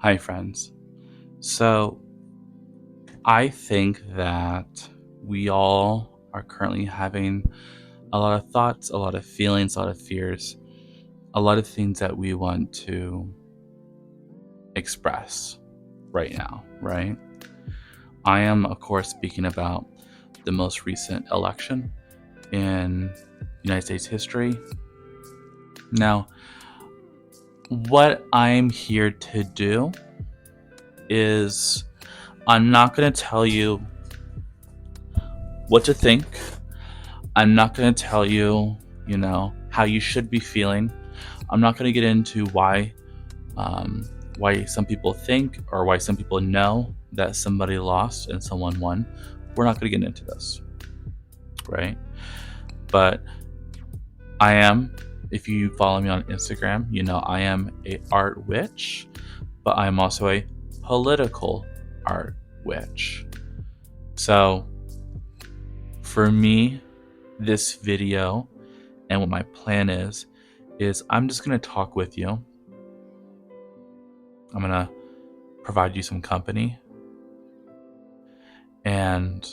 Hi, friends. So, I think that we all are currently having a lot of thoughts, a lot of feelings, a lot of fears, a lot of things that we want to express right now, right? I am, of course, speaking about the most recent election in United States history. Now, what I'm here to do is I'm not going to tell you what to think. I'm not going to tell you, how you should be feeling. I'm not going to get into why some people think or why some people know that somebody lost and someone won. We're not going to get into this, right? But I am, if you follow me on Instagram, I am a art witch, but I'm also a political art witch. So for me, this video and what my plan is I'm just going to talk with you. I'm going to provide you some company. And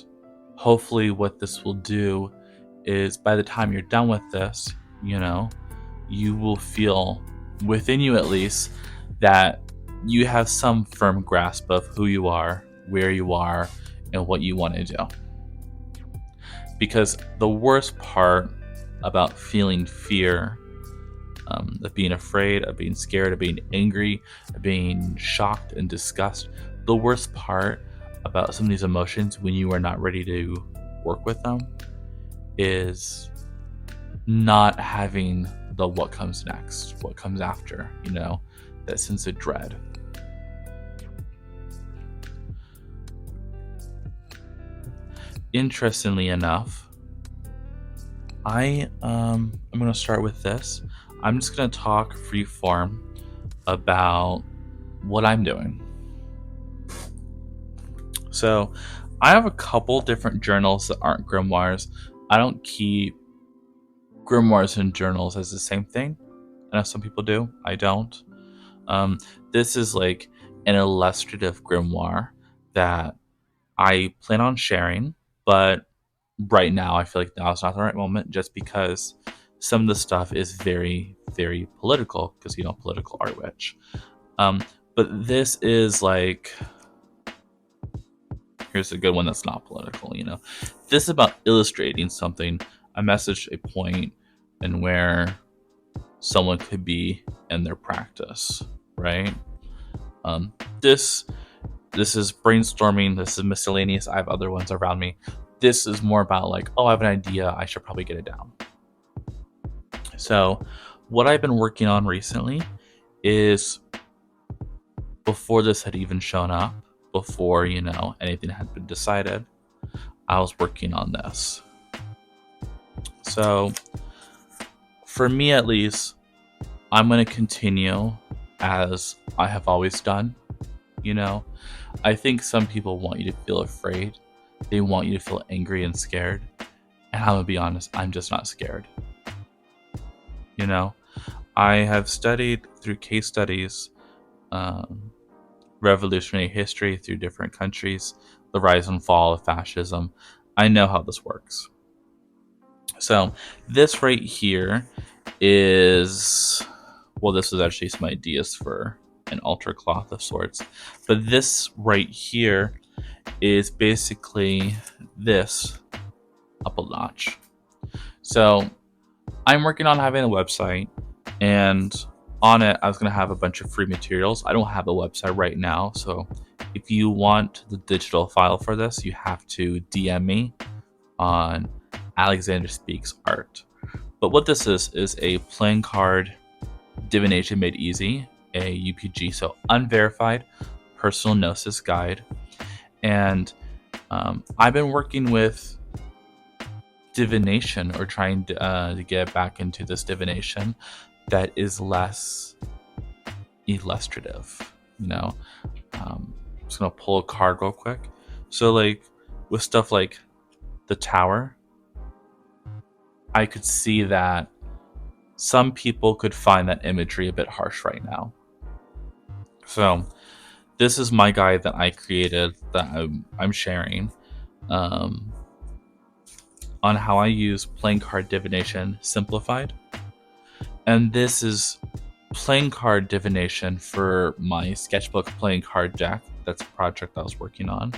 hopefully what this will do is by the time you're done with this, you will feel within you at least that you have some firm grasp of who you are, where you are, and what you want to do. Because the worst part about feeling fear, of being afraid, of being scared, of being angry, of being shocked and disgust. The worst part about some of these emotions when you are not ready to work with them is not having the what comes next, what comes after, that sense of dread. Interestingly enough, I'm going to start with this. I'm just going to talk free form about what I'm doing. So, I have a couple different journals that aren't grimoires. I don't keep grimoires and journals as the same thing. I know some people do. I don't. This is like an illustrative grimoire that I plan on sharing, but right now I feel like now is not the right moment just because some of the stuff is very, very political because, political art witch. But this is like, here's a good one that's not political, This is about illustrating something, a message, a point, and where someone could be in their practice, right? Um, this this is brainstorming. This is miscellaneous. I have other ones around me. This is more about like, oh, I have an idea. I should probably get it down. So, what I've been working on recently is before this had even shown up, before anything had been decided, I was working on this. So, for me at least, I'm going to continue as I have always done. I think some people want you to feel afraid. They want you to feel angry and scared. And I'm going to be honest, I'm just not scared. I have studied through case studies, revolutionary history through different countries, the rise and fall of fascism. I know how this works. So this right here is, well, this is actually some ideas for an altar cloth of sorts. But this right here is basically this up a notch. So I'm working on having a website, and on it, I was going to have a bunch of free materials. I don't have a website right now, so if you want the digital file for this, you have to DM me on Alexander Speaks Art. But what this is a playing card divination made easy, a UPG, so unverified personal gnosis guide. And I've been working with divination, or trying to get back into this divination that is less illustrative. I'm just gonna pull a card real quick. So, like with stuff like the Tower, I could see that some people could find that imagery a bit harsh right now. So this is my guide that I created that I'm sharing on how I use playing card divination simplified. And this is playing card divination for my sketchbook playing card deck. That's a project I was working on.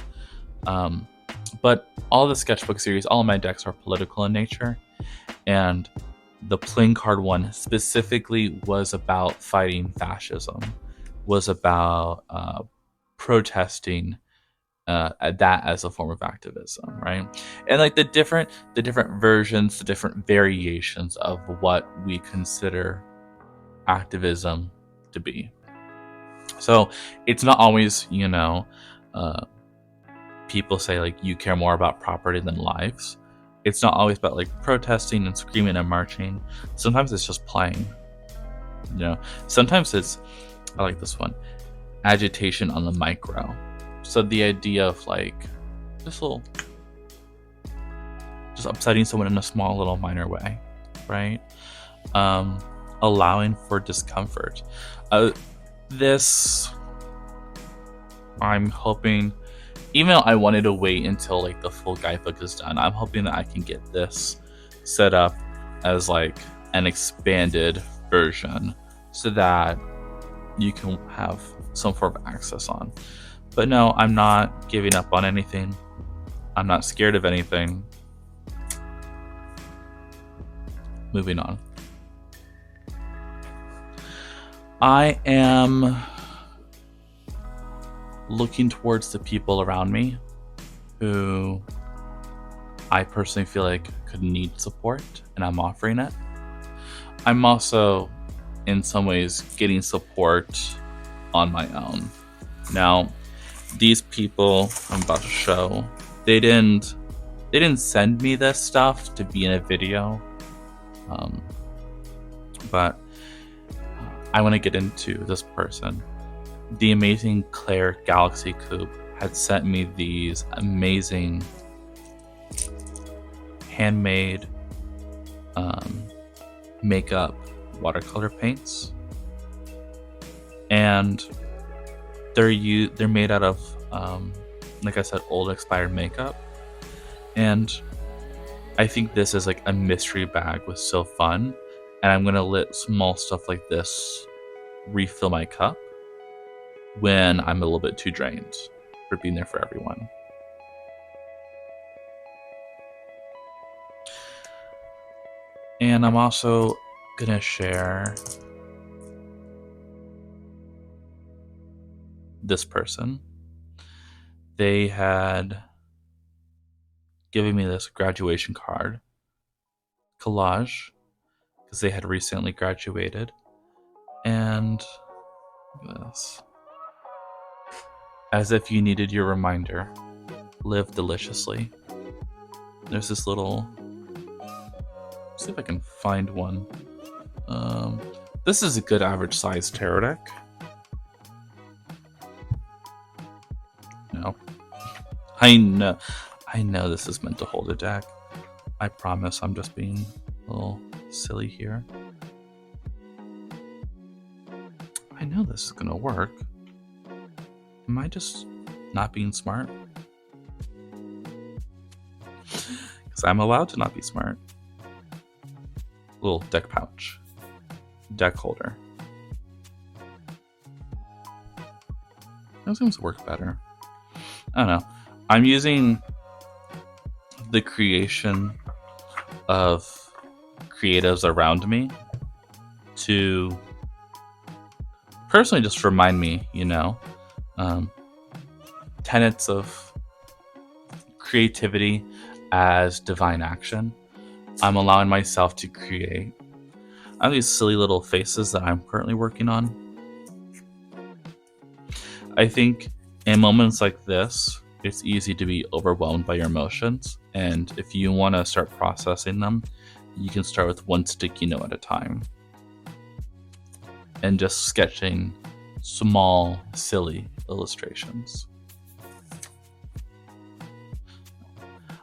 But all the sketchbook series, all of my decks are political in nature. And the playing card one specifically was about fighting fascism, was about protesting that as a form of activism, right? And like the different versions, the different variations of what we consider activism to be. So it's not always, people say like you care more about property than lives. It's not always about like protesting and screaming and marching. Sometimes it's just playing. Sometimes it's, I like this one, agitation on the micro. So the idea of like just upsetting someone in a small little minor way, right? Allowing for discomfort. This, I'm hoping, even though I wanted to wait until like the full guidebook is done, I'm hoping that I can get this set up as like an expanded version so that you can have some form of access on. But no, I'm not giving up on anything. I'm not scared of anything. Moving on. I am looking towards the people around me who I personally feel like could need support, and I'm offering it. I'm also, in some ways, getting support on my own. Now, these people I'm about to show, they didn't send me this stuff to be in a video, but I want to get into this person. The amazing Claire Galaxy Coupe had sent me these amazing handmade makeup watercolor paints, and they're made out of like I said, old expired makeup. And I think this is like a mystery bag was so fun, and I'm gonna let small stuff like this refill my cup when I'm a little bit too drained for being there for everyone. And I'm also gonna share this person. They had given me this graduation card collage because they had recently graduated. And this, as if you needed your reminder, live deliciously. There's this little, let's see if I can find one. This is a good average size tarot deck. No, I know this is meant to hold a deck. I promise I'm just being a little silly here. I know this is gonna work. Am I just not being smart? Because I'm allowed to not be smart. Little deck pouch. Deck holder. That seems to work better. I don't know. I'm using the creation of creatives around me to personally just remind me, tenets of creativity as divine action. I'm allowing myself to create. I have these silly little faces that I'm currently working on. I think in moments like this, it's easy to be overwhelmed by your emotions. And if you want to start processing them, you can start with one sticky note at a time. And just sketching small, silly illustrations.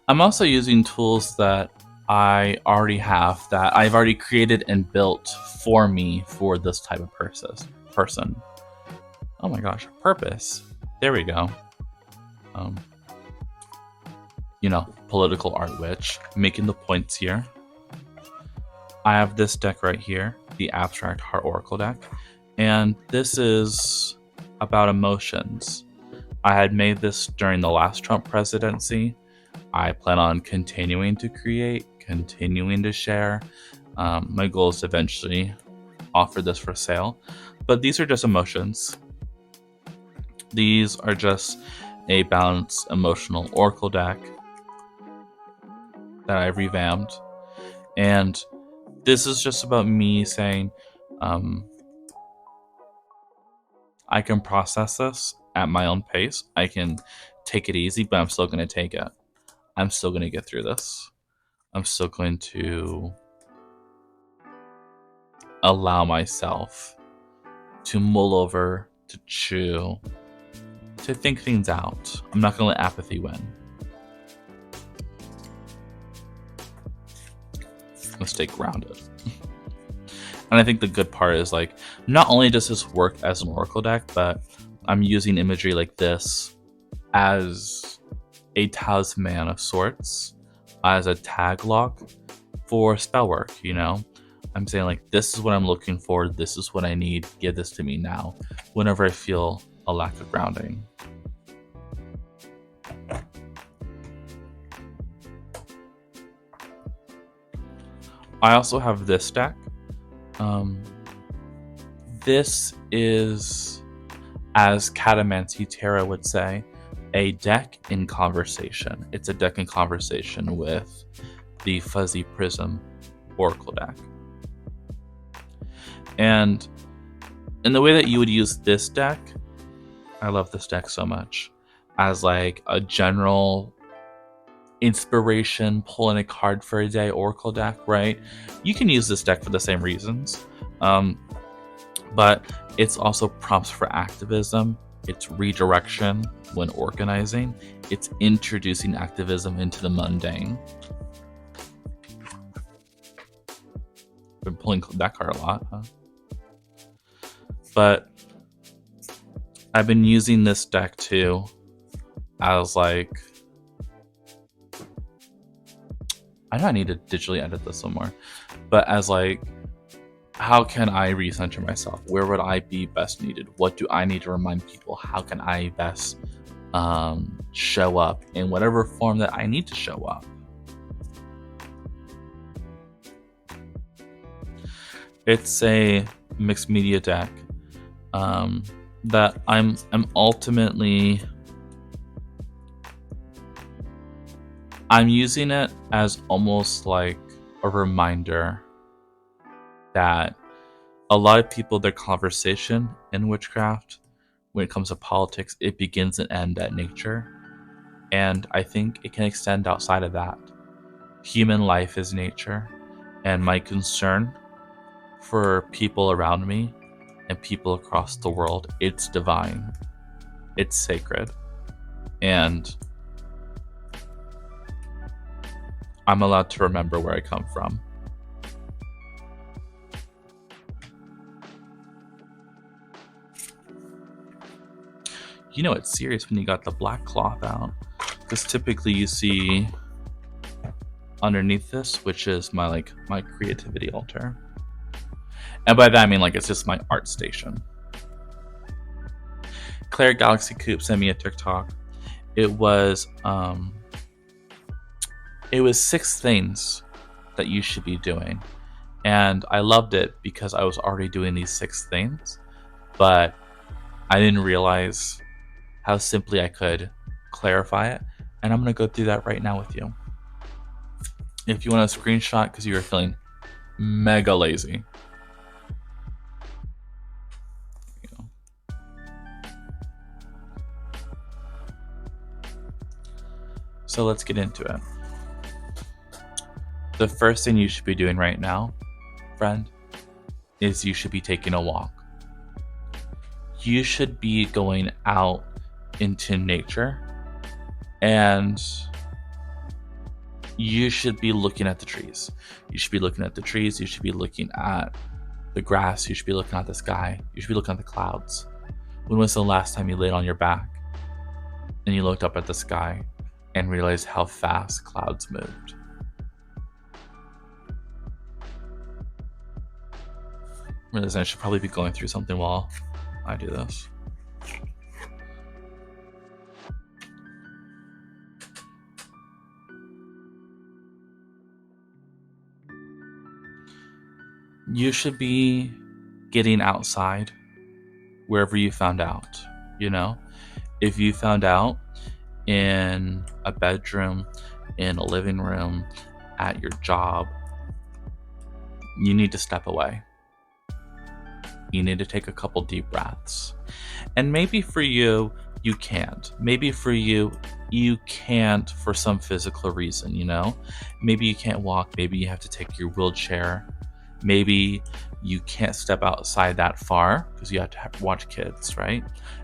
I'm also using tools that I already have, that I've already created and built for me for this type of person. Oh my gosh, purpose. There we go. Um, Political art witch, making the points here. I have this deck right here, the Abstract Heart Oracle deck, and this is about emotions. I had made this during the last Trump presidency. I plan on continuing to create, continuing to share. My goal is to eventually offer this for sale, but these are just emotions. These are just a balanced emotional oracle deck that I revamped, and this is just about me saying, I can process this at my own pace. I can take it easy, but I'm still going to take it. I'm still going to get through this. I'm still going to allow myself to mull over, to chew, to think things out. I'm not going to let apathy win. I'm going to stay grounded. And I think the good part is, like, not only does this work as an oracle deck, but I'm using imagery like this as a talisman of sorts, as a tag lock for spell work, I'm saying, like, this is what I'm looking for, this is what I need, give this to me now, whenever I feel a lack of grounding. I also have this deck. This is, as Catamancy Terra would say, a deck in conversation. It's a deck in conversation with the Fuzzy Prism Oracle deck. And in the way that you would use this deck, I love this deck so much, as like a general inspiration, pulling a card for a day oracle deck, right? You can use this deck for the same reasons, but it's also prompts for activism, it's redirection when organizing, it's introducing activism into the mundane. Been pulling that card a lot, huh? But I've been using this deck too as, like, I know I need to digitally edit this somewhere, but as, like, how can I recenter myself? Where would I be best needed? What do I need to remind people? How can I best show up in whatever form that I need to show up? It's a mixed media deck that I'm ultimately, I'm using it as almost like a reminder that a lot of people, their conversation in witchcraft, when it comes to politics, it begins and ends at nature. And I think it can extend outside of that. Human life is nature, and my concern for people around me and people across the world, it's divine, it's sacred, and I'm allowed to remember where I come from. It's serious when you got the black cloth out, because typically you see underneath this, which is my creativity altar, and by that I mean, like, it's just my art station. Claire Galaxy Coop sent me a TikTok. It was 6 things that you should be doing, and I loved it because I was already doing these 6 things, but I didn't realize how simply I could clarify it, and I'm going to go through that right now with you. If you want a screenshot because you were feeling mega lazy. So let's get into it. The first thing you should be doing right now, friend, is you should be taking a walk. You should be going out into nature, and you should be looking at the trees. You should be looking at the trees. You should be looking at the grass. You should be looking at the sky. You should be looking at the clouds. When was the last time you laid on your back and you looked up at the sky and realized how fast clouds moved. Realized I should probably be going through something while I do this. You should be getting outside wherever you found out, you know? If you found out in a bedroom, in a living room, at your job, you need to step away. You need to take a couple deep breaths. And maybe for you, you can't. Maybe for you, you can't for some physical reason, you know? Maybe you can't walk. Maybe you have to take your wheelchair. Maybe you can't step outside that far because you have to watch kids, right?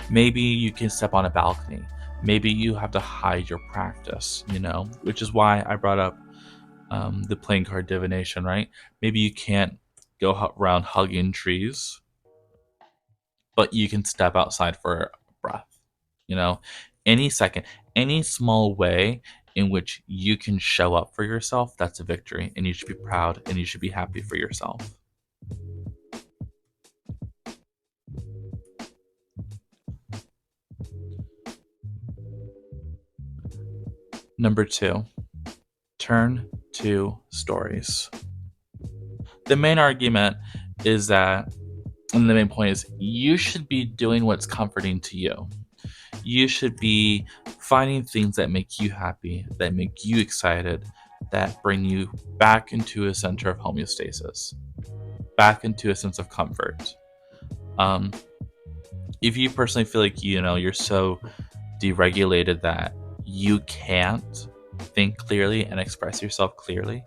Maybe you can step on a balcony. Maybe you have to hide your practice, you know, which is why I brought up the playing card divination, right? Maybe you can't go around hugging trees, but you can step outside for a breath, you know, any second, any small way in which you can show up for yourself, that's a victory, and you should be proud and you should be happy for yourself. Number 2, turn to stories. The main argument is that, and the main point is, you should be doing what's comforting to you. You should be finding things that make you happy, that make you excited, that bring you back into a center of homeostasis, back into a sense of comfort. If you personally feel like, you know, you're so deregulated that you can't think clearly and express yourself clearly,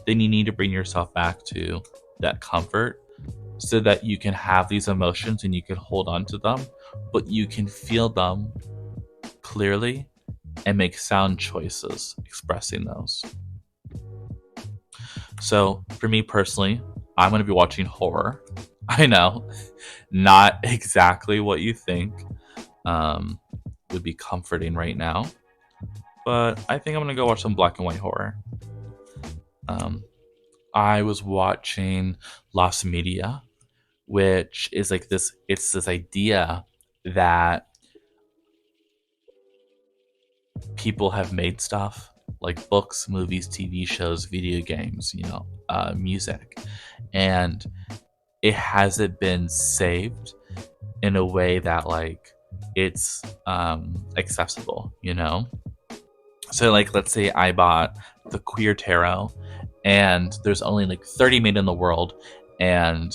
then you need to bring yourself back to that comfort so that you can have these emotions and you can hold on to them, but you can feel them clearly and make sound choices expressing those. So for me personally, I'm going to be watching horror. I know, not exactly what you think would be comforting right now, but I think I'm going to go watch some black and white horror. I was watching Lost Media, which is like this, it's this idea that people have made stuff like books, movies, TV shows, video games, you know, music, and it hasn't been saved in a way that like it's accessible, you know. So like, let's say I bought the Queer Tarot, and there's only like 30 made in the world, and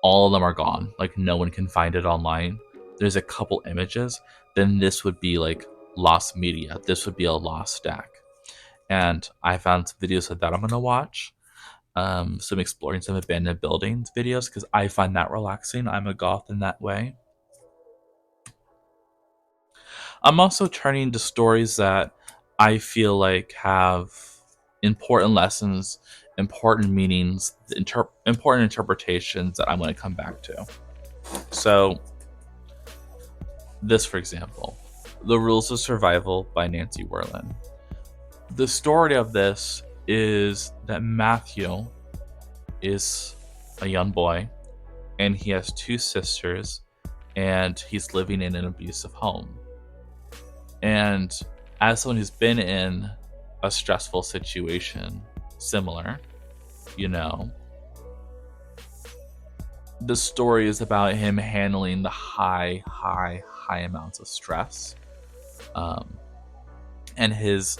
all of them are gone. Like no one can find it online. There's a couple images. Then this would be like lost media. This would be a lost stack. And I found some videos of that I'm gonna watch. Some exploring some abandoned buildings videos because I find that relaxing. I'm a goth in that way. I'm also turning to stories that I feel like have important lessons, important meanings, important interpretations that I'm going to come back to. So, this, for example, The Rules of Survival by Nancy Werlin. The story of this is that Matthew is a young boy, and he has 2 sisters, and he's living in an abusive home. And as someone who's been in a stressful situation similar, you know, the story is about him handling the high amounts of stress, and his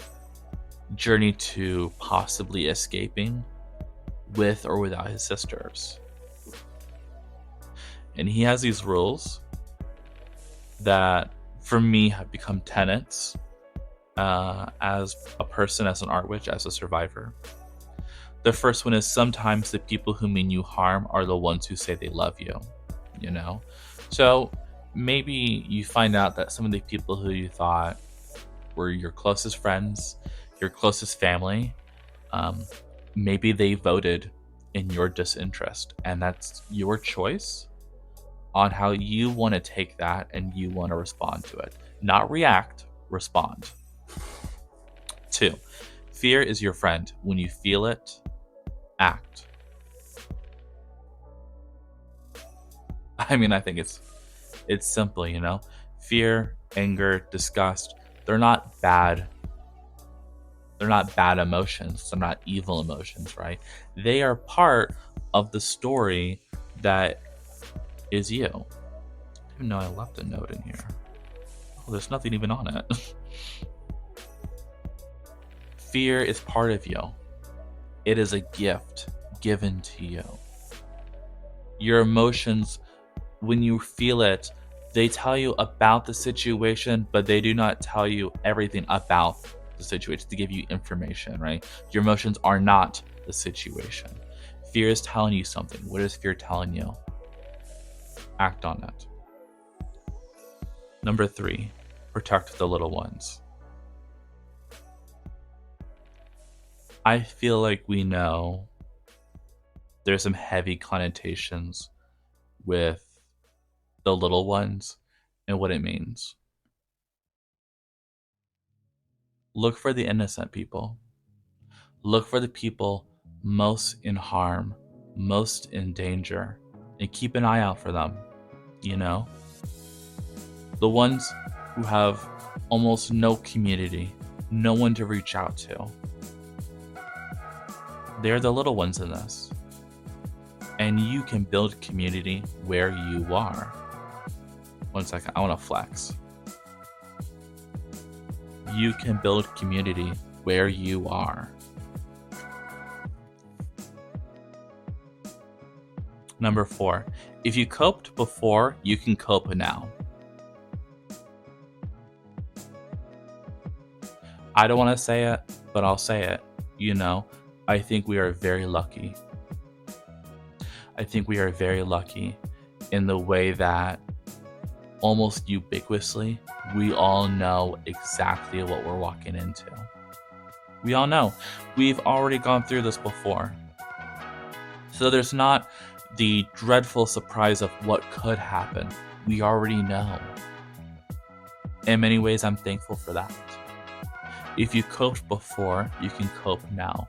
journey to possibly escaping with or without his sisters. And he has these rules that for me have become tenets as a person, as an art witch, as a survivor. The first one is sometimes the people who mean you harm are the ones who say they love you, you know? So maybe you find out that some of the people who you thought were your closest friends, your closest family, maybe they voted in your disinterest, and that's your choice on how you want to take that and you want to respond to it. Not react, respond. 2. Fear is your friend. When you feel it, act. I mean, I think it's simple, you know? Fear, anger, disgust, they're not bad. They're not bad emotions. They're not evil emotions, right? They are part of the story that is you. I didn't even know I left a note in here. Oh, there's nothing even on it. Fear is part of you. It is a gift given to you. Your emotions, when you feel it, they tell you about the situation, but they do not tell you everything about the situation to give you information, right? Your emotions are not the situation. Fear is telling you something. What is fear telling you? Act on it. Number 3, protect the little ones. I feel like we know there's some heavy connotations with the little ones and what it means. Look for the innocent people. Look for the people most in harm, most in danger, and keep an eye out for them, you know? The ones who have almost no community, no one to reach out to. They're the little ones in this. And you can build community where you are. One second, I want to flex. You can build community where you are. Number 4, if you coped before, you can cope now. I don't want to say it, but I'll say it. You know, I think we are very lucky. I think we are very lucky in the way that almost ubiquitously, we all know exactly what we're walking into. We all know. We've already gone through this before. So there's not the dreadful surprise of what could happen. We already know. In many ways, I'm thankful for that. If you coped before, you can cope now.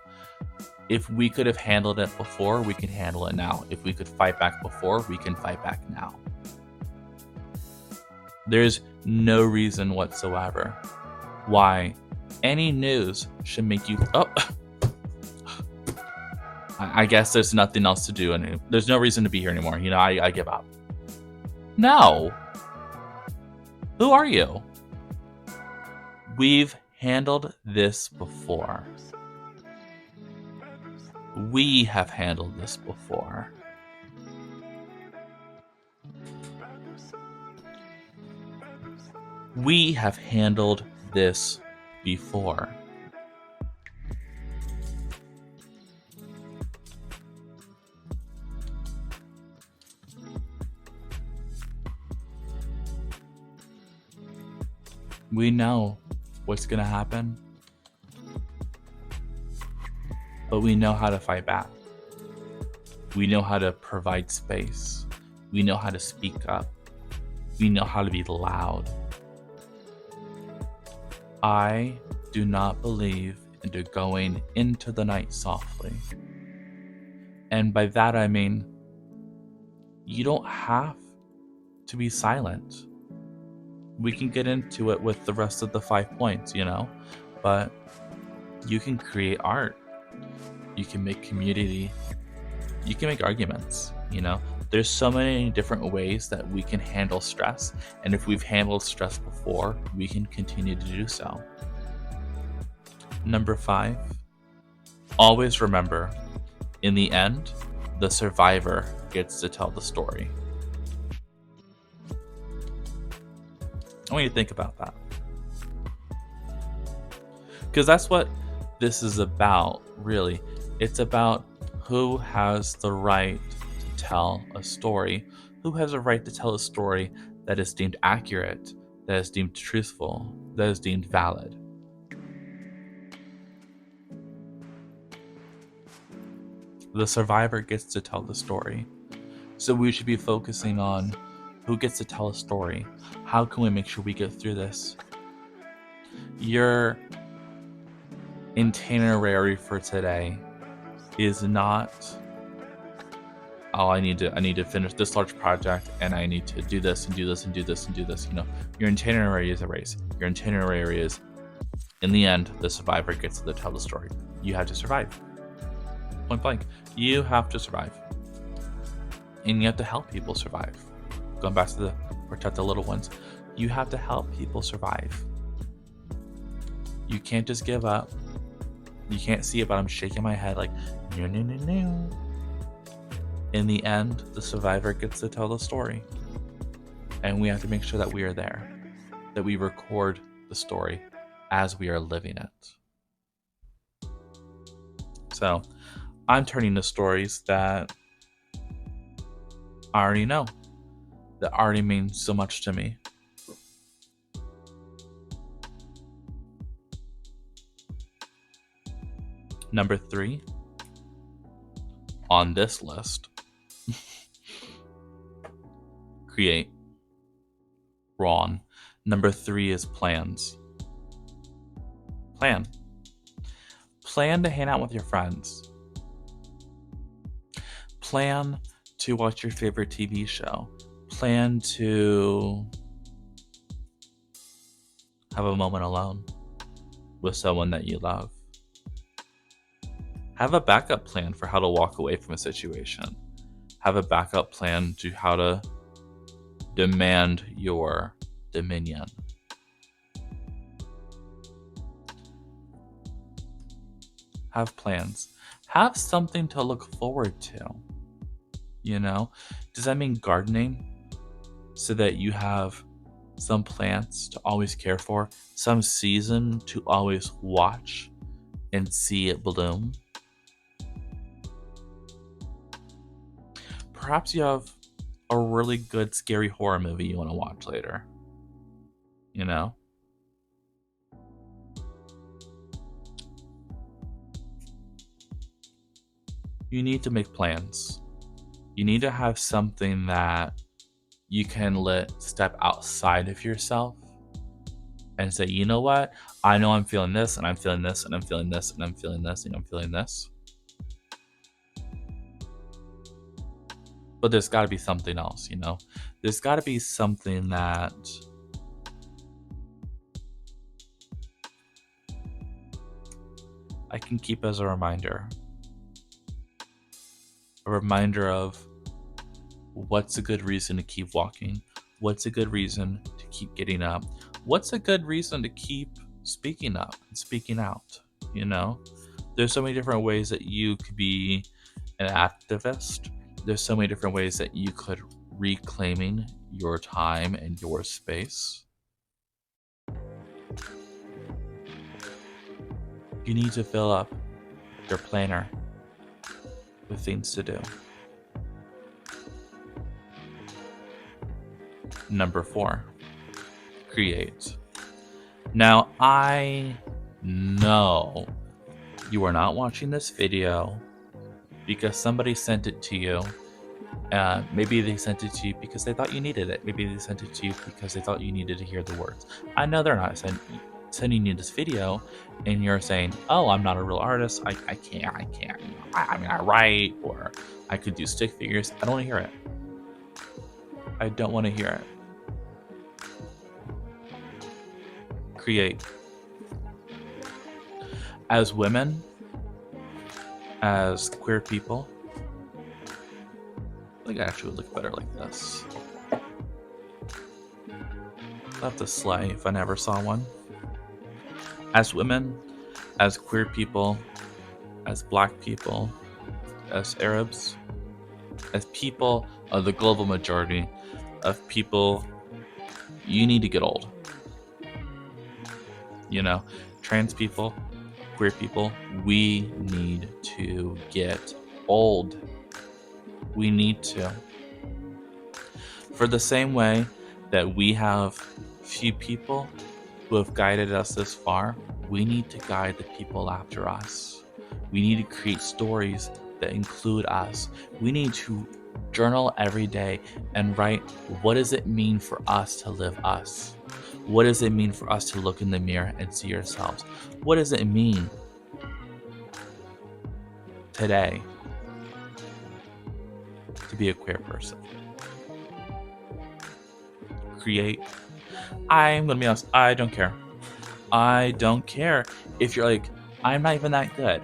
If we could have handled it before, we can handle it now. If we could fight back before, we can fight back now. There's no reason whatsoever why any news should make you... Oh, I guess there's nothing else to do, and there's no reason to be here anymore. You know, I give up. No. Who are you? We've handled this before. We have handled this before. We have handled this before. We know what's going to happen, but we know how to fight back. We know how to provide space. We know how to speak up. We know how to be loud. I do not believe in going into the night softly. And by that I mean, you don't have to be silent. We can get into it with the rest of the 5 points, you know, but you can create art. You can make community. You can make arguments, you know. There's so many different ways that we can handle stress. And if we've handled stress before, we can continue to do so. Number 5, always remember, in the end, the survivor gets to tell the story. I want you to think about that. Because that's what this is about, really. It's about who has the right to tell a story, who has a right to tell a story that is deemed accurate, that is deemed truthful, that is deemed valid. The survivor gets to tell the story. So we should be focusing on Who gets to tell a story? How can we make sure we get through this? Your itinerary for today is not, oh, I need to finish this large project and I need to do this and do this and do this and do this. Your itinerary is a race. Your itinerary is, in the end, the survivor gets to tell the story. You have to survive. Point blank. You have to survive. And you have to help people survive. Going back to the protect the little ones. You have to help people survive. You can't just give up. You can't see it, but I'm shaking my head like, no, no, no, no. In the end, the survivor gets to tell the story. And we have to make sure that we are there. That we record the story as we are living it. So, I'm turning to stories that I already know. That already means so much to me. Number 3 on this list. Create. Wrong. Number 3 is plans. Plan. Plan to hang out with your friends. Plan to watch your favorite TV show. Plan to have a moment alone with someone that you love. Have a backup plan for how to walk away from a situation. Have a backup plan to how to demand your dominion. Have plans. Have something to look forward to. Does that mean gardening? So that you have some plants to always care for, some season to always watch and see it bloom. Perhaps you have a really good scary horror movie you want to watch later. You need to make plans. You need to have something that you can step outside of yourself and say, you know what? I know I'm feeling this, and I'm feeling this, and I'm feeling this, and I'm feeling this, and I'm feeling this. But there's got to be something else, There's got to be something that I can keep as a reminder. A reminder of what's a good reason to keep walking? What's a good reason to keep getting up? What's a good reason to keep speaking up and speaking out? There's so many different ways that you could be an activist. There's so many different ways that you could reclaiming your time and your space. You need to fill up your planner with things to do. Number 4, create. Now, I know you are not watching this video because somebody sent it to you. Maybe they sent it to you because they thought you needed it. Maybe they sent it to you because they thought you needed to hear the words. I know they're not sending you this video and you're saying, oh, I'm not a real artist. I can't. I write, or I could do stick figures. I don't want to hear it. I don't want to hear it. Create. As women, as queer people, I think I actually would look better like this. I'd have to slay if I never saw one. As women, as queer people, as black people, as Arabs, as people of the global majority of people, you need to get old. Trans people, queer people, we need to get old. We need to. For the same way that we have few people who have guided us this far, we need to guide the people after us. We need to create stories that include us. We need to Journal every day and write, what does it mean for us to live us? What does it mean for us to look in the mirror and see ourselves? What does it mean today to be a queer person? Create. I'm gonna be honest, I don't care. I don't care if you're like, I'm not even that good.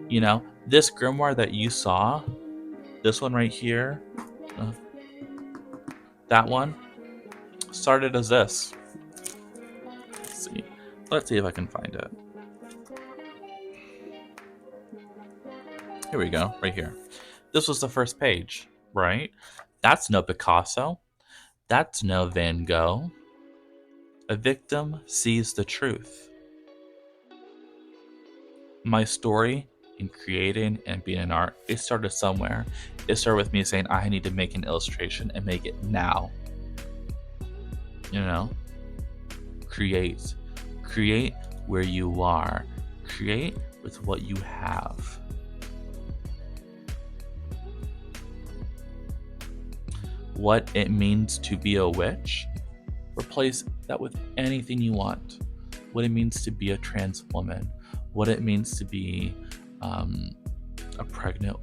You know, this grimoire that you saw, this one right here, uh, that one, started as this. Let's see if I can find it. Here we go, right here. This was the first page, right? That's no Picasso. That's no Van Gogh. A victim sees the truth. My story in creating and being an art, it started somewhere. It started with me saying, I need to make an illustration and make it now. You know? Create. Create where you are. Create with what you have. What it means to be a witch, replace that with anything you want. What it means to be a trans woman, what it means to be a pregnant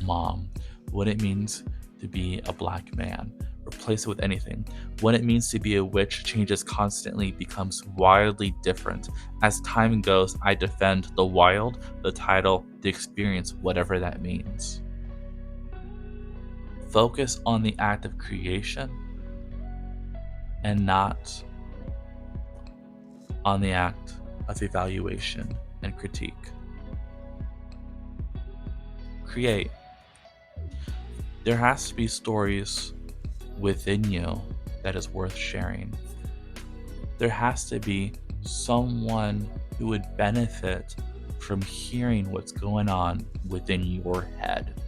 mom, what it means to be a black man. Replace it with anything. What it means to be a witch changes constantly, becomes wildly different. As time goes, I defend the wild, the title, the experience, whatever that means. Focus on the act of creation and not on the act of evaluation and critique. Create. There has to be stories within you that is worth sharing. There has to be someone who would benefit from hearing what's going on within your head.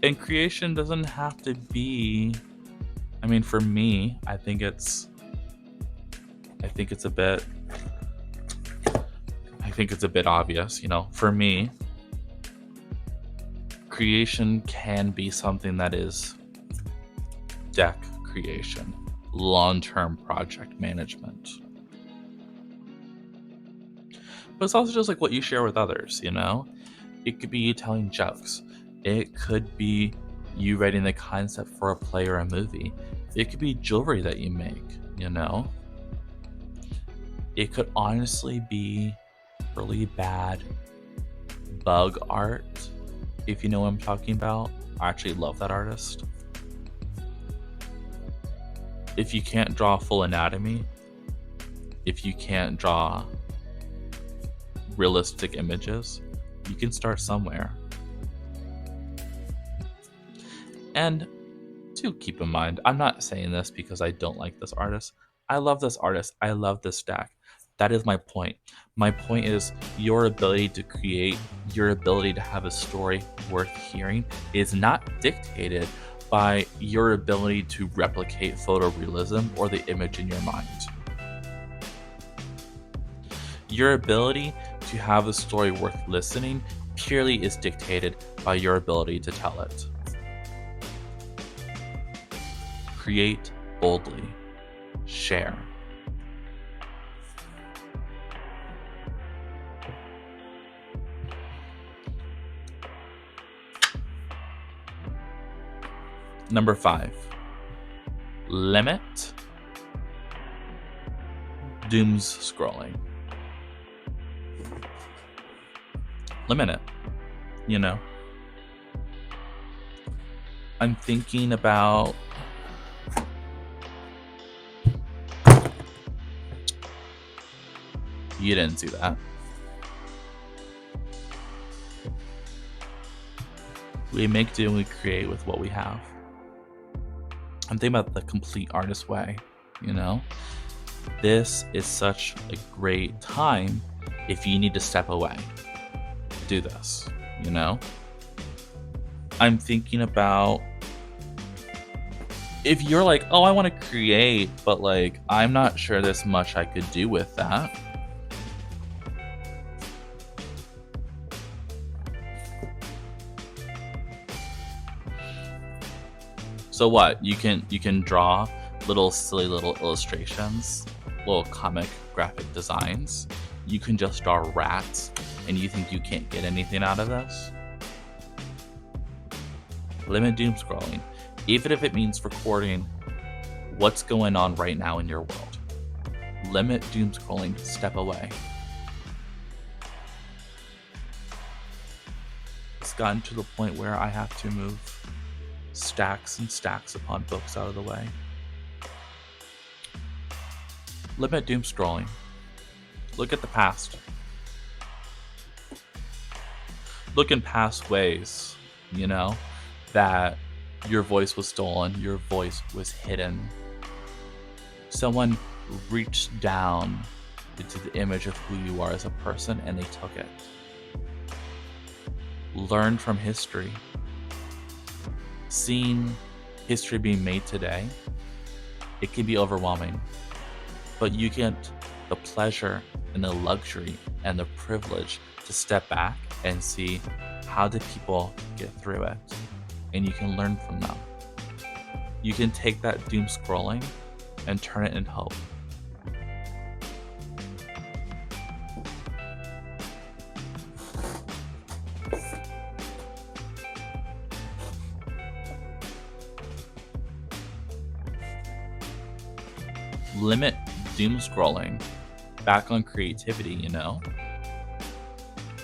And creation doesn't have to be, I mean, for me, I think it's a bit obvious, you know. For me, creation can be something that is deck creation, long-term project management. But it's also just like what you share with others, you know? It could be you telling jokes. It could be you writing the concept for a play or a movie. It could be jewelry that you make, you know? It could honestly be really bad bug art, if you know what I'm talking about. I actually love that artist. If you can't draw full anatomy, if you can't draw realistic images, you can start somewhere. And to keep in mind, I'm not saying this because I don't like this artist. I love this artist. I love this stack. That is my point. My point is your ability to create, your ability to have a story worth hearing is not dictated by your ability to replicate photorealism or the image in your mind. Your ability to have a story worth listening purely is dictated by your ability to tell it. Create boldly. Share. Number 5. Limit dooms scrolling. Limit it, you know. I'm thinking about you didn't see that. We make do and we create with what we have. I'm thinking about the complete artist way, you know? This is such a great time if you need to step away. Do this, you know? I'm thinking about if you're like, oh, I want to create, but like, I'm not sure there's much I could do with that. So what? You can draw little silly little illustrations, little comic graphic designs. You can just draw rats, and you think you can't get anything out of this? Limit doom scrolling, even if it means recording what's going on right now in your world. Limit doom scrolling, step away. It's gotten to the point where I have to move stacks and stacks upon books out of the way. Limit doom scrolling. Look at the past. Look in past ways, that your voice was stolen, your voice was hidden. Someone reached down into the image of who you are as a person and they took it. Learn from history. Seeing history being made today, it can be overwhelming, but you get the pleasure and the luxury and the privilege to step back and see how did people get through it, and you can learn from them. You can take that doom scrolling and turn it into hope. Limit doom scrolling. Back on creativity,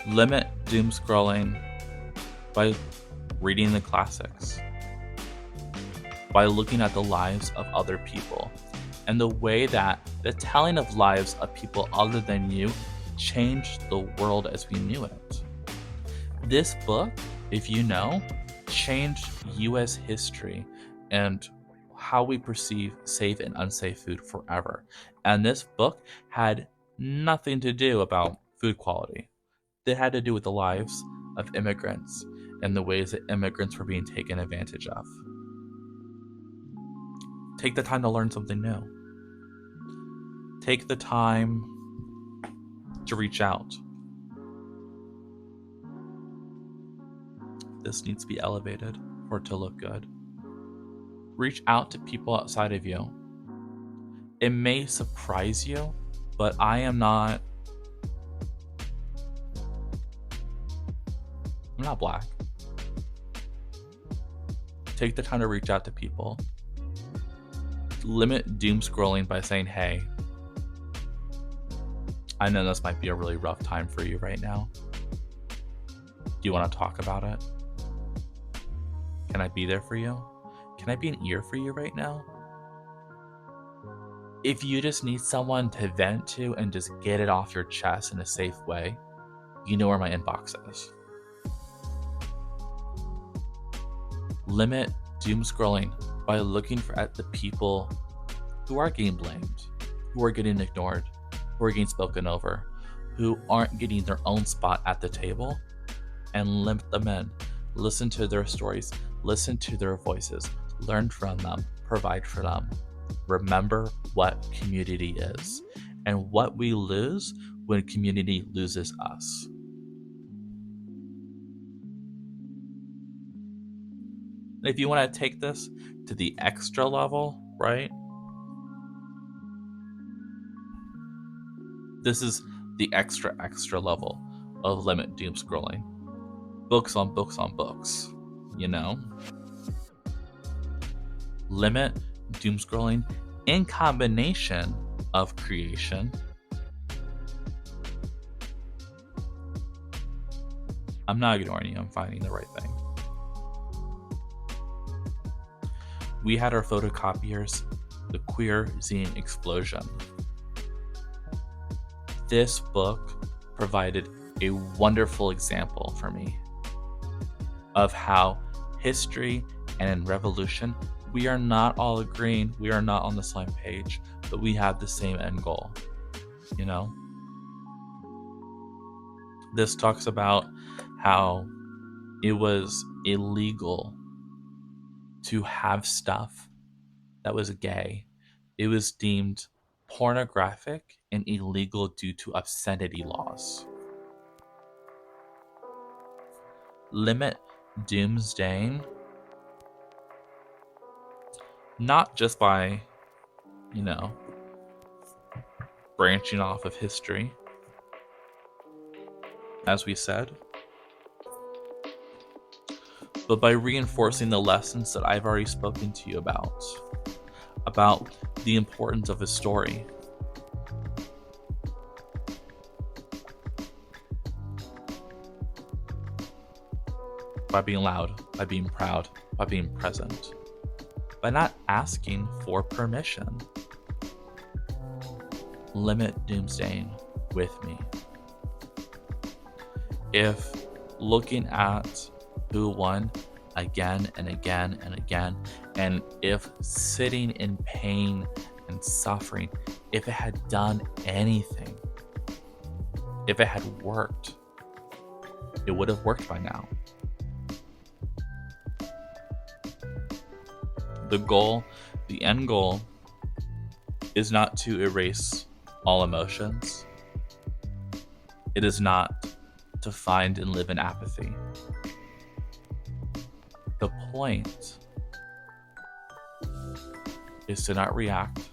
Limit doom scrolling by reading the classics, by looking at the lives of other people, and the way that the telling of lives of people other than you changed the world as we knew it. This book, if you know, changed US history and how we perceive safe and unsafe food forever. And this book had nothing to do about food quality. It had to do with the lives of immigrants and the ways that immigrants were being taken advantage of. Take the time to learn something new. Take the time to reach out. This needs to be elevated for it to look good. Reach out to people outside of you. It may surprise you, but I'm not black. Take the time to reach out to people. Limit doom scrolling by saying, hey, I know this might be a really rough time for you right now. Do you want to talk about it? Can I be there for you? Can I be an ear for you right now? If you just need someone to vent to and just get it off your chest in a safe way, you know where my inbox is. Limit doom scrolling by looking at the people who are getting blamed, who are getting ignored, who are getting spoken over, who aren't getting their own spot at the table, and limit them in. Listen to their stories, listen to their voices, learn from them, provide for them. Remember what community is and what we lose when community loses us. If you want to take this to the extra level, right? This is the extra level of limit doom scrolling. Books on books on books, Limit doom scrolling in combination of creation. I'm not ignoring you, I'm finding the right thing. We had our photocopiers, the queer zine explosion. This book provided a wonderful example for me of how history and in revolution, we are not all agreeing, we are not on the same page, but we have the same end goal. This talks about how it was illegal to have stuff that was gay. It was deemed pornographic and illegal due to obscenity laws. Limit doomsdaying not just by, branching off of history, as we said, but by reinforcing the lessons that I've already spoken to you about the importance of a story. By being loud, by being proud, by being present, by not asking for permission. Limit doomsdaying with me. If looking at who won again and again and again, and if sitting in pain and suffering, if it had done anything, if it had worked, it would have worked by now. The end goal is not to erase all emotions. It is not to find and live in apathy. The point is to not react,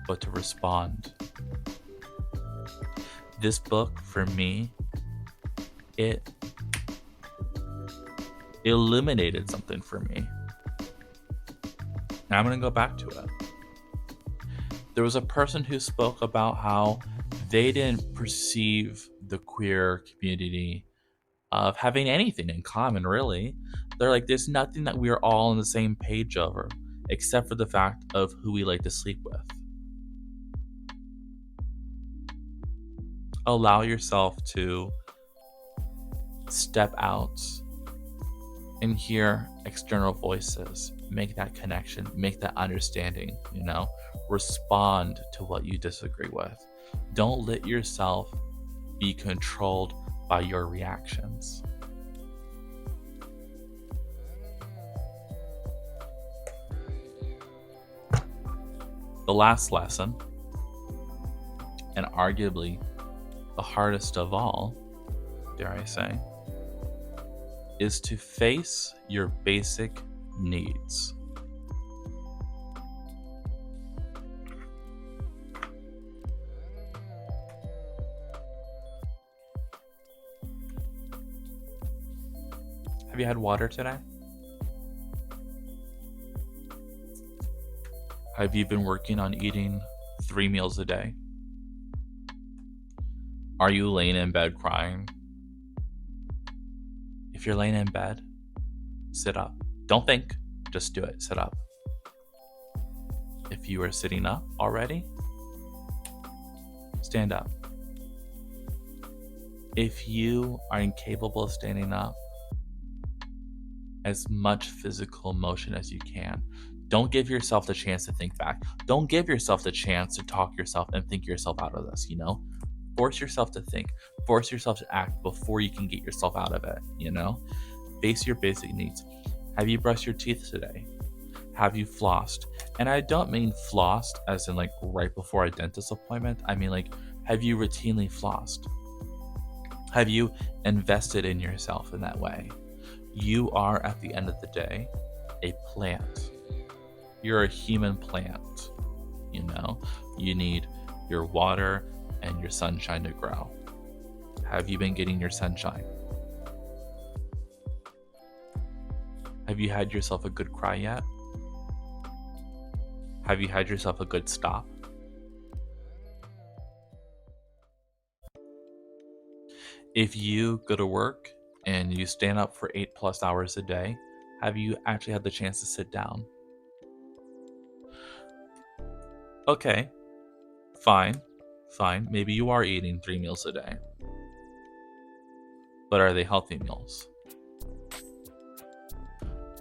but to respond. This book, for me, it illuminated something for me. Now I'm going to go back to it. There was a person who spoke about how they didn't perceive the queer community of having anything in common, really. They're like, there's nothing that we are all on the same page over, except for the fact of who we like to sleep with. Allow yourself to step out and hear external voices. Make that connection, make that understanding, respond to what you disagree with. Don't let yourself be controlled by your reactions. The last lesson, and arguably the hardest of all, dare I say, is to face your basic needs. Have you had water today? Have you been working on eating 3 meals a day? Are you laying in bed crying? If you're laying in bed, sit up. Don't think, just do it. Sit up. If you are sitting up already, stand up. If you are incapable of standing up, as much physical motion as you can. Don't give yourself the chance to think back. Don't give yourself the chance to talk yourself and think yourself out of this, Force yourself to think. Force yourself to act before you can get yourself out of it, Face your basic needs. Have you brushed your teeth today? Have you flossed? And I don't mean flossed as in like right before a dentist appointment. I mean like, have you routinely flossed? Have you invested in yourself in that way? You are, at the end of the day, a plant. You're a human plant. You need your water and your sunshine to grow. Have you been getting your sunshine? Have you had yourself a good cry yet? Have you had yourself a good stop? If you go to work and you stand up for 8+ hours a day, have you actually had the chance to sit down? Okay, fine. Maybe you are eating 3 meals a day. But are they healthy meals?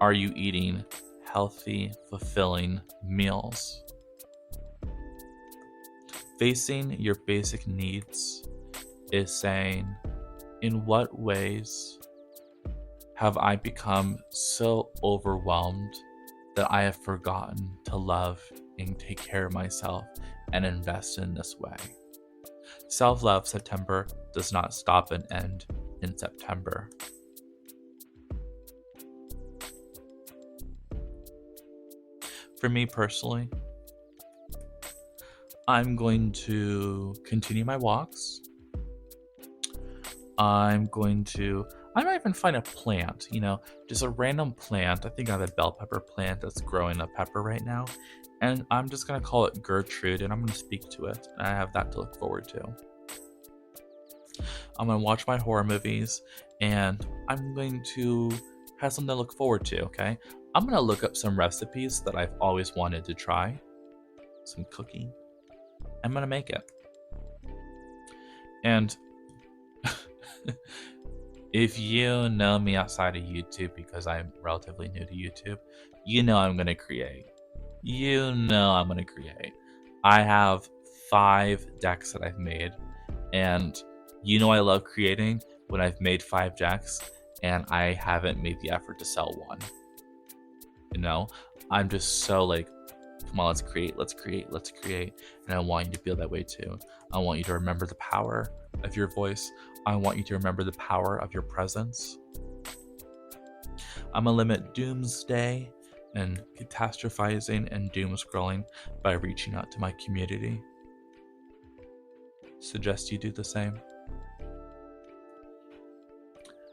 Are you eating healthy, fulfilling meals? Facing your basic needs is saying, in what ways have I become so overwhelmed that I have forgotten to love and take care of myself and invest in this way? Self-Love September does not stop and end in September. For me personally, I'm going to continue my walks. I might even find a plant, just a random plant. I think I have a bell pepper plant that's growing a pepper right now. And I'm just going to call it Gertrude, and I'm going to speak to it. And I have that to look forward to. I'm going to watch my horror movies, and I'm going to have something to look forward to, okay? I'm going to look up some recipes that I've always wanted to try. Some cooking. I'm going to make it. And if you know me outside of YouTube, because I'm relatively new to YouTube, I'm going to create. I'm going to create. I have 5 decks that I've made, and I love creating when I've made 5 decks and I haven't made the effort to sell one. I'm just so like, come on, let's create. And I want you to feel that way too. I want you to remember the power of your voice. I want you to remember the power of your presence. I'm going to limit doomsday and catastrophizing and doom scrolling by reaching out to my community. Suggest you do the same.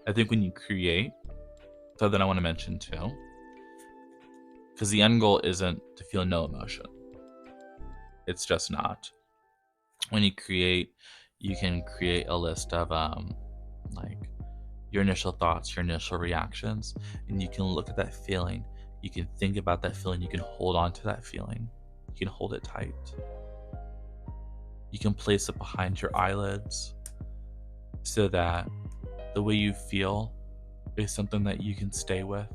I think when you create, something I want to mention too, because the end goal isn't to feel no emotion. It's just not. When you create, you can create a list of like your initial thoughts, your initial reactions, and you can look at that feeling. You can think about that feeling. You can hold on to that feeling. You can hold it tight. You can place it behind your eyelids so that the way you feel is something that you can stay with,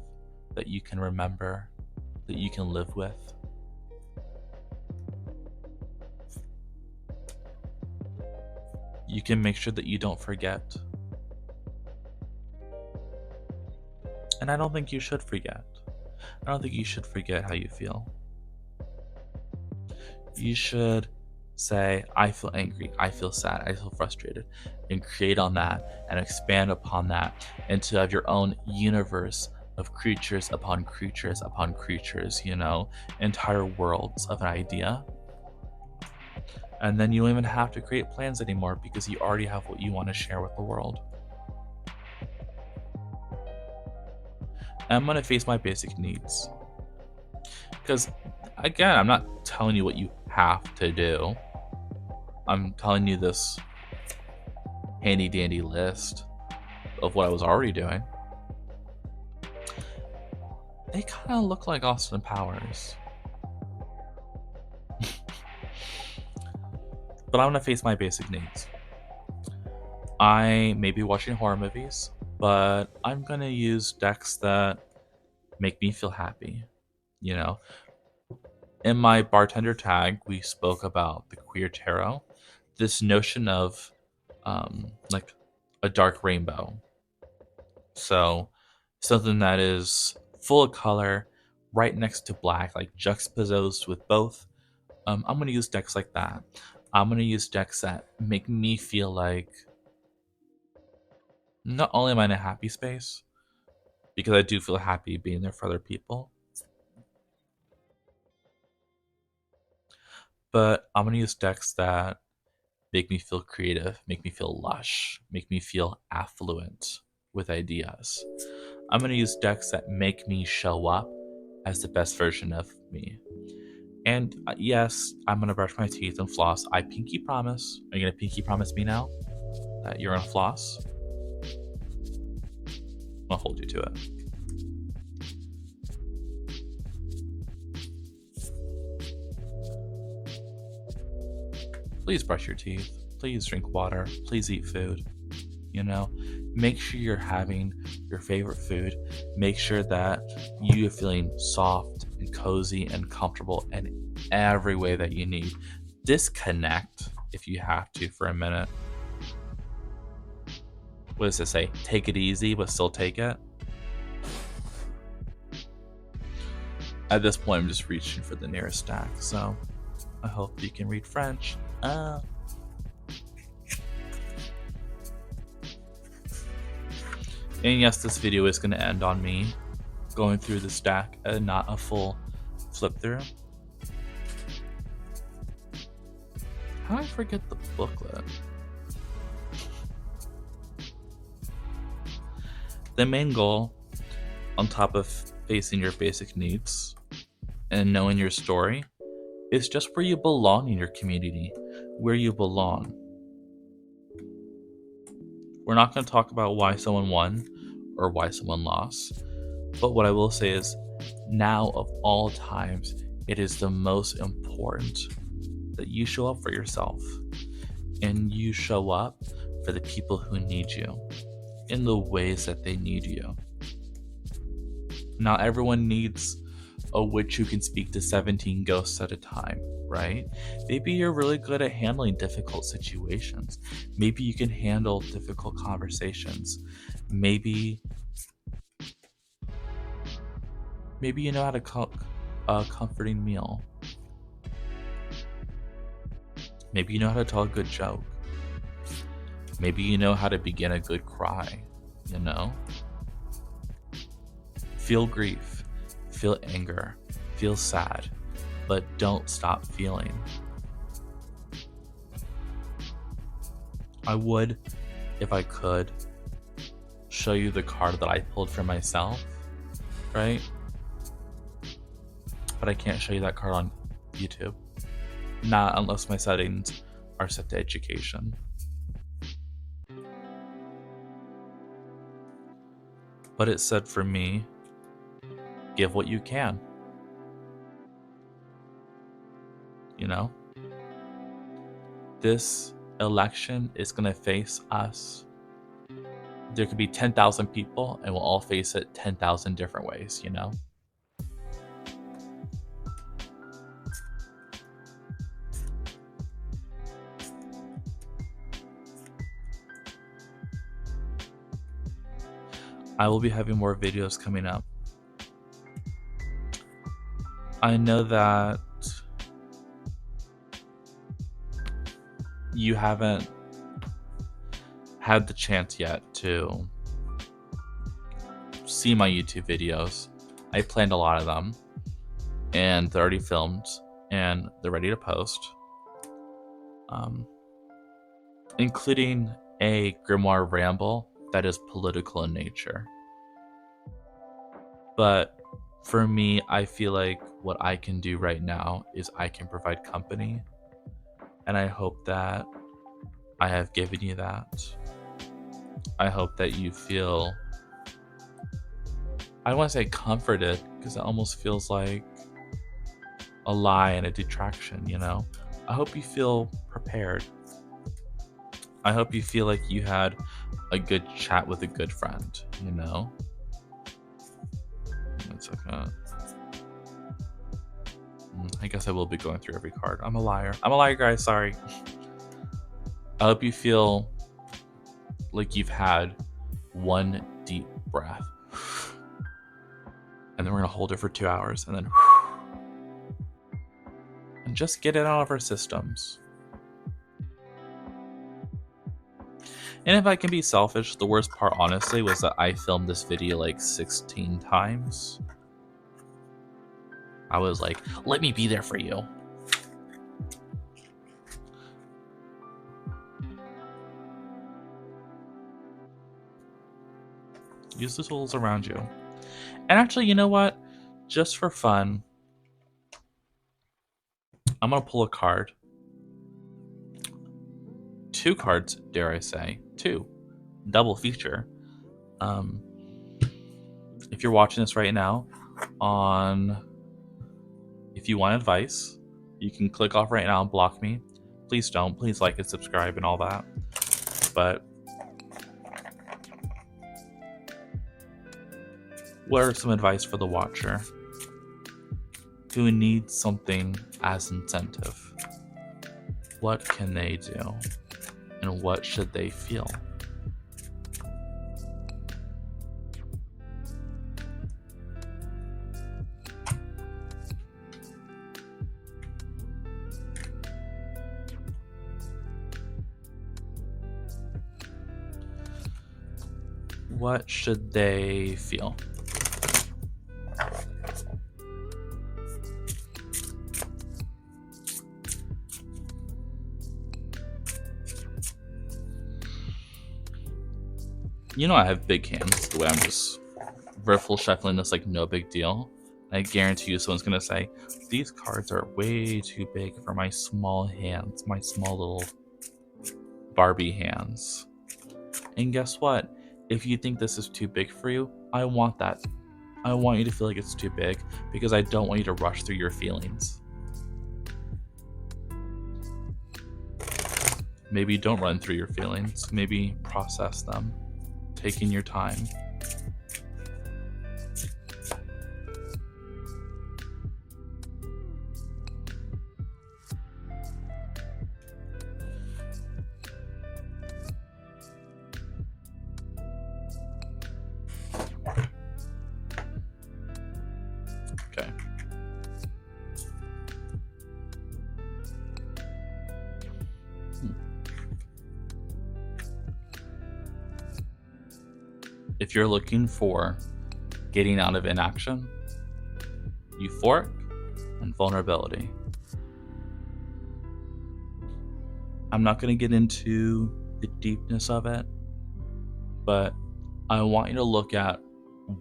that you can remember, that you can live with. You can make sure that you don't forget. And I don't think you should forget. I don't think you should forget how you feel. You should say, I feel angry, I feel sad, I feel frustrated, and create on that and expand upon that and to have your own universe of creatures upon creatures upon creatures, entire worlds of an idea. And then you don't even have to create plans anymore because you already have what you want to share with the world. I'm going to face my basic needs. Because, again, I'm not telling you what you have to do. I'm telling you this handy dandy list of what I was already doing. They kind of look like Austin Powers. But I'm going to face my basic needs. I may be watching horror movies, but I'm going to use decks that make me feel happy. In my bartender tag, we spoke about the queer tarot. This notion of like a dark rainbow. So something that is full of color, right next to black, like juxtaposed with both. I'm going to use decks like that. I'm going to use decks that make me feel like not only am I in a happy space, because I do feel happy being there for other people, but I'm going to use decks that make me feel creative, make me feel lush, make me feel affluent with ideas. I'm going to use decks that make me show up as the best version of me. And yes, I'm going to brush my teeth and floss. I pinky promise. Are you going to pinky promise me now that you're going to floss? I'm going to hold you to it. Please brush your teeth. Please drink water. Please eat food. Make sure you're having your favorite food. Make sure that you are feeling soft and cozy and comfortable in every way that you need. Disconnect if you have to for a minute. What does it say? Take it easy, but still take it. At this point, I'm just reaching for the nearest stack, so I hope you can read French. And yes, this video is going to end on me going through the stack and not a full flip through. How did I forget the booklet? The main goal, on top of facing your basic needs and knowing your story, is just where you belong in your community, where you belong. We're not going to talk about why someone won or why someone lost, but what I will say is, now of all times, it is the most important that you show up for yourself, and you show up for the people who need you in the ways that they need you. Not everyone needs a witch who can speak to 17 ghosts at a time, right? Maybe you're really good at handling difficult situations. Maybe you can handle difficult conversations. Maybe you know how to cook a comforting meal. Maybe you know how to tell a good joke. Maybe you know how to begin a good cry, you know? Feel grief, feel anger, feel sad, but don't stop feeling. I would, if I could, show you the card that I pulled for myself, right? But I can't show you that card on YouTube. Not unless my settings are set to education. But it said for me, give what you can. You know? This election is going to face us. There could be 10,000 people and we'll all face it 10,000 different ways, you know? I will be having more videos coming up. I know that you haven't had the chance yet to see my YouTube videos. I planned a lot of them, and they're already filmed, and they're ready to post. Including a grimoire ramble that is political in nature. But for me, I feel like what I can do right now is I can provide company, and I hope that I have given you that. I hope that you feel, I don't want to say comforted, because it almost feels like a lie and a detraction, you know? I hope you feel prepared. I hope you feel like you had a good chat with a good friend, you know? It's like I guess I will be going through every card. I'm a liar, guys, sorry. I hope you feel like you've had one deep breath. And then we're going to hold it for 2 hours and then and just get it out of our systems. And if I can be selfish, the worst part, honestly, was that I filmed this video like 16 times. I was like, let me be there for you. Use the tools around you. And actually, you know what? Just for fun, I'm going to pull a card. 2 cards, dare I say. 2. Double feature. If you're watching this right now, if you want advice, you can click off right now and block me. Please don't. Please like and subscribe and all that. But what are some advice for the watcher who needs something as incentive? What can they do? And what should they feel? What should they feel? You know I have big hands, the way I'm just riffle shuffling this like no big deal. I guarantee you someone's gonna say, these cards are way too big for my small hands, my small little Barbie hands. And guess what? If you think this is too big for you, I want that. I want you to feel like it's too big because I don't want you to rush through your feelings. Maybe don't run through your feelings. Maybe process them, taking your time. Okay. If you're looking for getting out of inaction, euphoric, and vulnerability. I'm not going to get into the deepness of it, but I want you to look at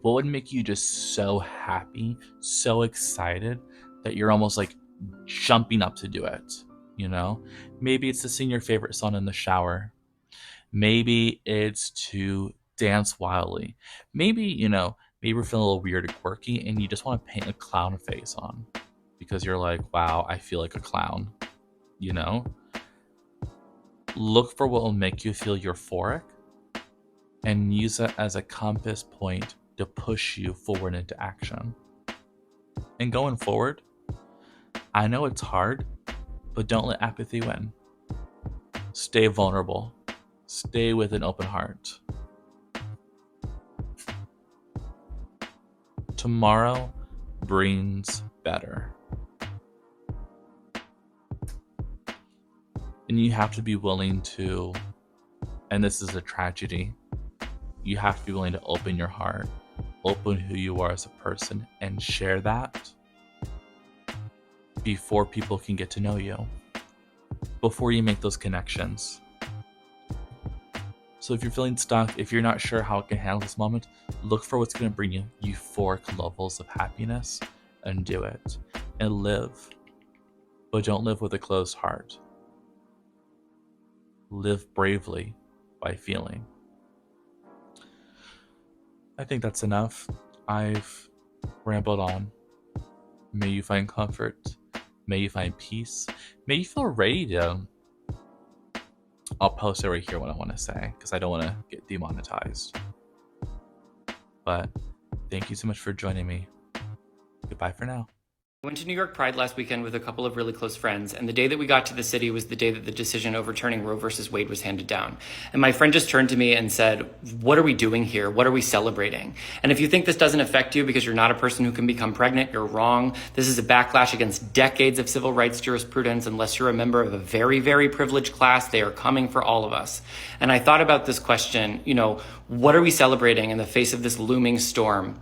what would make you just so happy, so excited that you're almost like jumping up to do it, you know? Maybe it's to sing your favorite song in the shower. Maybe it's to dance wildly. Maybe, maybe we're feeling a little weird and quirky and you just want to paint a clown face on because you're like, wow, I feel like a clown, you know? Look for what will make you feel euphoric and use it as a compass point to push you forward into action. And going forward, I know it's hard, but don't let apathy win. Stay vulnerable. Stay with an open heart. Tomorrow brings better. And you have to be willing to, and this is a tragedy, you have to be willing to open your heart, open who you are as a person, and share that before people can get to know you, before you make those connections. So if you're feeling stuck, if you're not sure how it can handle this moment, look for what's going to bring you euphoric levels of happiness and do it. And live. But don't live with a closed heart. Live bravely by feeling. I think that's enough. I've rambled on. May you find comfort. May you find peace. May you feel ready to... I'll post it right here what I want to say because I don't want to get demonetized. But thank you so much for joining me. Goodbye for now. I went to New York Pride last weekend with a couple of really close friends, and the day that we got to the city was the day that the decision overturning Roe versus Wade was handed down. And my friend just turned to me and said, "What are we doing here? What are we celebrating?" And if you think this doesn't affect you because you're not a person who can become pregnant, you're wrong. This is a backlash against decades of civil rights jurisprudence. Unless you're a member of a very, very privileged class, they are coming for all of us. And I thought about this question, what are we celebrating in the face of this looming storm?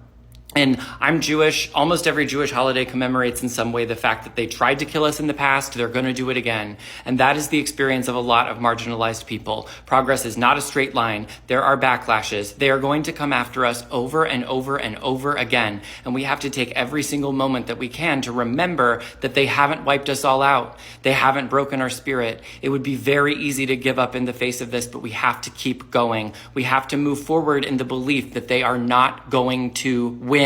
And I'm Jewish. Almost every Jewish holiday commemorates in some way the fact that they tried to kill us in the past. They're going to do it again. And that is the experience of a lot of marginalized people. Progress is not a straight line. There are backlashes. They are going to come after us over and over and over again. And we have to take every single moment that we can to remember that they haven't wiped us all out. They haven't broken our spirit. It would be very easy to give up in the face of this, but we have to keep going. We have to move forward in the belief that they are not going to win.